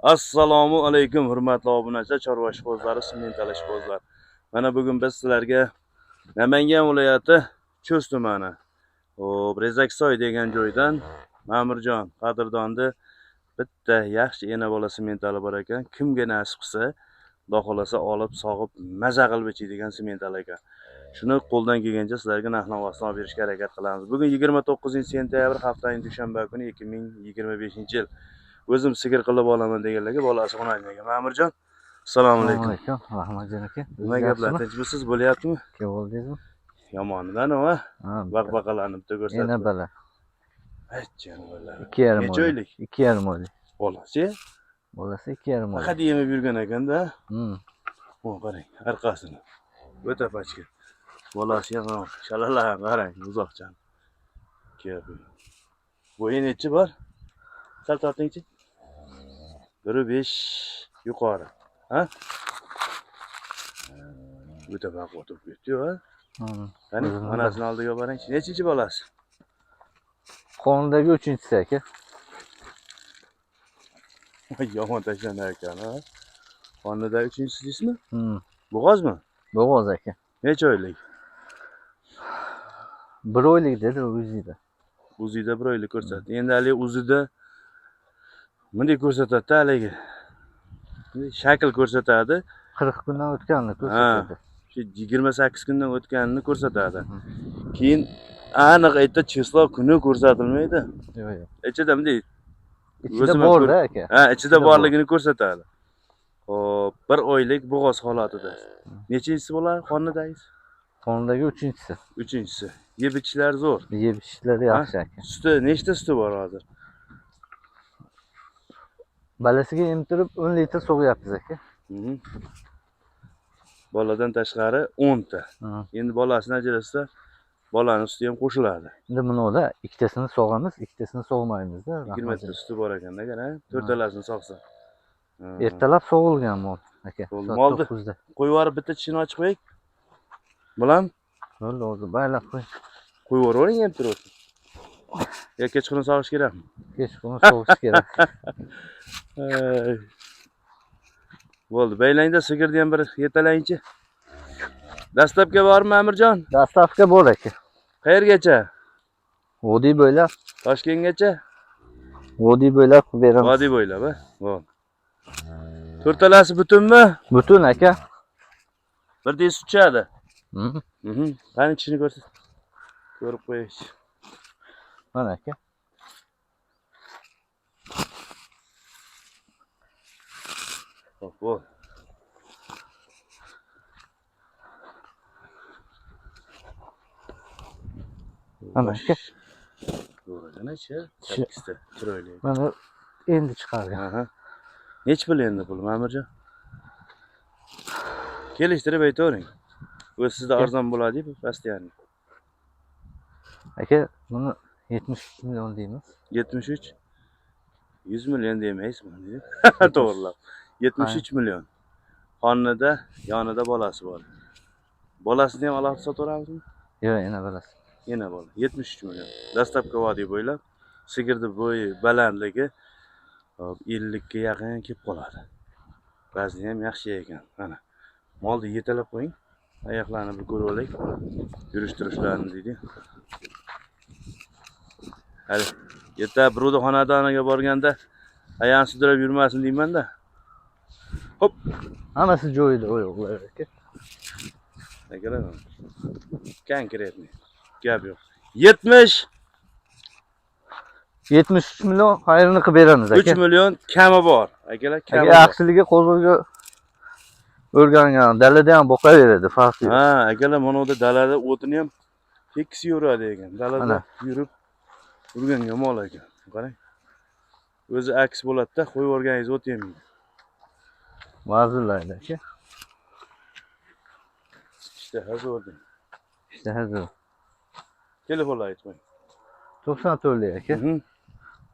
Assalomu alaykum hurmatli obunachilar, chorva ishqibozlari, sementali ishqibozlar. Mana bugun biz sizlarga Namangan viloyati Cho'z tumani, Rezaksoy degan joydan Ma'murjon qadrdonni bitta yaxshi ena bola sementali bor ekan. Kimga nasib qilsa, Xudo xolasa olib, sog'ib, maza qilib ichadigan sementali ekan. Shuni qo'ldan kelgancha sizlarga narx-navosini olib berishga harakat qilamiz. Bugun 29-sentyabr haftaning dushanba kuni 2025-yil. O'zim sigir qilib olaman deganlarga bolasi xonajinaga. Ma'murjon, assalomu Assalomu alaykum. alaykum, Rahmatjon aka. Nima gaplar, tinchmisiz? Bo'lyaptimi? Kim bo'ldingizmi? Yomonidan nima? Ha, Baqbaqalarni bitta Endi ko'rsatdi. bala. Aytjan bola. 2,5 Necha oylik. oylik? 2,5 oylik. Bolasi? Bolasi 2,5 oylik. Faqat yemib yurgan ekanda. Hmm. Qarang, orqasini. O'ta pachka. Bolasi ham shalalar qarang, uzoqchan. Kelib. Bo'yi necha bor? Sal tortingchi. 1.5 yuqori. Ha? O'ta baquvvat o'tib ketdi-yu, ha? Qani, onasini oldiga borangchi. Nechinchi bolasi? Qonundagi 3-chisi aka. Yomon tashlanar ekan, ha? Qonidagi 3-chisi deysizmi? Bo'g'oz Bo'g'ozmi? Bo'g'oz aka. Necha oylik? 1 oylik dedi o'zida. Uzida 1 oylik ko'rsatdi. Endi hali uzida bunday ko'rsatadi haligi. Shakl ko'rsatadi. 40 kundan o'tganini ko'rsatadi. Shu 28 kundan o'tganini ko'rsatadi. Keyin aniq aytdi, chislov kuni ko'rsatilmaydi. Yo'q, yo'q. Ichida bunday Ichida bor-da aka. Ha, ichida borligini ko'rsatadi. Xo'p, 1 oylik bo'g'oz holatida. Nechinchisi bo'ladi qonidagisi? Qonundagi 3-chisi. 3-chisi. Yeb ichishlar zo'r. Yeb ishlari yaxshi aka. Suti, nechta suti bor hozir? Balasiga emtirib 10 litr sog'yapmiz aka. Boladan tashqari 10 ta. Endi bolasini ajratsa, bolaning suti ham qo'shiladi. Endi bunda ikkitasini sog'amiz, ikkitasini sog'maymiz-da. 20 ta suti bor ekanda, qara, 4 talasini sog'sa. Ertalab sog'ilgan mol aka. Molni qo'yib yuborib bitta tishini ochib qo'ying. Bilam? Bo'ldi, hozir baylab qo'y. Qo'yib yuboring ham turib. Ya kechqurun sog'ish kerakmi? Kechqurun sog'ish kerak. Bo'ldi, baylangda sigirni ham bir yetalaychi. Dastlabga bormi, Amirjon? Dastavka bor aka. Qayergacha? Vodiy bo'ylab. Toshkentgacha? Vodiy bo'ylab qilib beramiz. Vodiy bo'ylab, ha? Bo'ldi. To'rtalasi butunmi? Butun aka. Birdek sut ichadi. Qani tishini ko'rsat. Ko'rib qo'yish. Mana aka. Xo'p, bo'ldi. Mana aka. To'g'ri-chi? Sakkizta chiroyli. Mana endi chiqargan. Nech pul endi pul, Ma'murjon? Kelishtirib aytavering. O'z sizda arzon bo'ladi-ku, pastiyani. Aka, buni 73 million deymiz. 73 100 million demaysizmi? To'g'rilab. 73 million. Xonnida yonida bolasi bor. Bolasini ham alohida sotaveramizmi? Yo'q, yana bolasi. Yana bola. 73 million. Dastlabki vodiy bo'ylab sigirni bo'yi, balandligi 50 ga yaqin kelib qoladi. Vazni ham yaxshi ekan. Mana. Molni yetalab qo'ying. Oyoqlarini bir ko'rib olaylik. Yurish-turishlarini deydi. Hali erta birovni xonadoniga borganda ayağını sudrab yurmasin deyman-da. Hop. Hammasi joyida oyoqlar aka. Akalar. Konkretniy. Gap yo'q. 73 million xayrini qilib beramiz aka. 3 million kami bor. Akalar, kami bor. Yaxshiligi qo'zg'olga o'rgangan, dalada ham boqaveradi, farqi yo'q. Ha, akalar, mana bu dalada o'tini ham tekis yuradi ekan. Dalada yurib urganga mol ekan. Qarang. O'zi aks bo'ladi-da, qo'yib o'rganingiz o't yemaydi. Vazirlaydi aka. İşte hazır oldum. İşte hazır. Telefonla aytmang. 94 aka.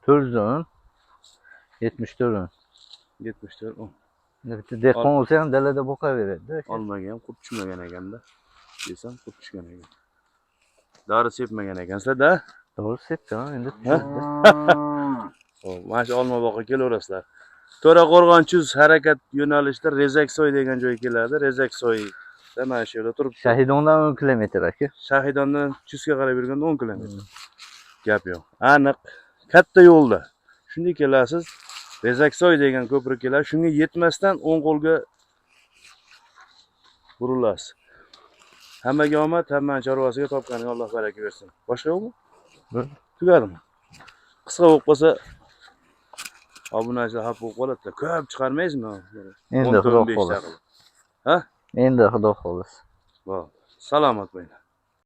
410 74 74 10. Bitta dehqon olsa ham dalada boqaveradi. Olmagan, qurt tushmagan ekanda. Desam, qurt tushgan ekan. Dori sepmagan ekansizlar-da? To'g'ri sepdi, endi. Hop, mana shu olma boqqa kelaverasizlar. To'raqo'rg'on-Chuz harakat yo'nalishida Rezaksoy degan joy keladi. Rezaksoyda mana shu yerda turibdi. Shahidondan 10 kilometr aka. Shahidondan Chuzga qarab yurganda 10 kilometr. Gap yo'q. Aniq katta yo'lda. Shunday kelasiz. Rezaksoy degan ko'prik keladi. Shunga yetmasdan o'ng qo'lga burilasiz. Hammaga omad, hammaning chorvasiga topganiga Alloh baraka bersin. Boshqa yo'qmi? Yo'q. Tugadimi? Qisqa bo'lib qolsa obunachilar xafa bo'lib qoladi-da. Ko'p chiqarmaysizmi? Endi xudo 10-15 xohlasa. daqiqa. Ha? Endi xudo xohlasa. Bo'ldi. Salomat bo'ling.